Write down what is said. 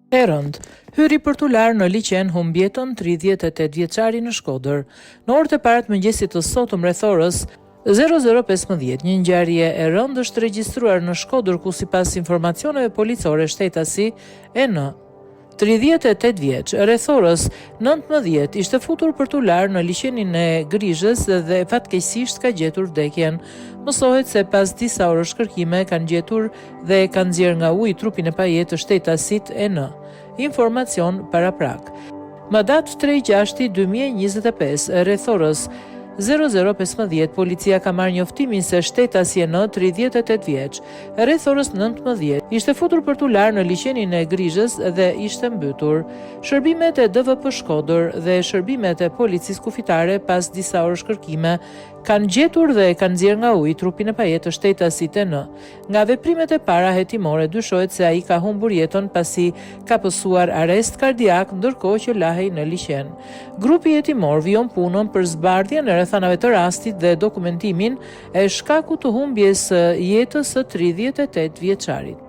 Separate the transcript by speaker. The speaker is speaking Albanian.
Speaker 1: E rënd, hyri për t'u larë në liqen humbjetën 38 vjeçari në Shkodër. Në orët e parë të mëngjesit të sotëm rreth orës 00:15, një ngjarje e rëndë është regjistruar në Shkodër ku sipas informacioneve policore shtetasi EN 38 vjeç, rreth orës 19 ishte futur për t'u larë në liqenin e Grizhës dhe fatkeqësisht ka gjetur vdekjen. Mësohet se pas disa orësh kërkime kanë gjetur dhe kanë nxjerrë nga uji trupin e pajet të shtetasit EN. Informacion paraprak. Më datë 3/6/2025, rreth orës 00:15, policia ka marrë njoftimin se shtetasi EN 38 vjeç, rreth orës 19, ishte futur për t'u larë në liqenin e Grizhës dhe ishte mbytur. Shërbimet e DVP Shkodër dhe shërbimet e policisë kufitare pas disa orësh kërkime kanë gjetur dhe kanë nxjerrë nga uji trupin e pajet të shtetasit EN. Nga veprimet e para hetimore dyshohet se ai ka humbur jetën pasi ka pësuar arrest kardiak ndërkohë që lahej në liqen. Grupi hetimor vijon punën për zbardhjen e rrethanave të rastit dhe dokumentimin e shkakut të humbjes së jetës së 38 vjeçarit.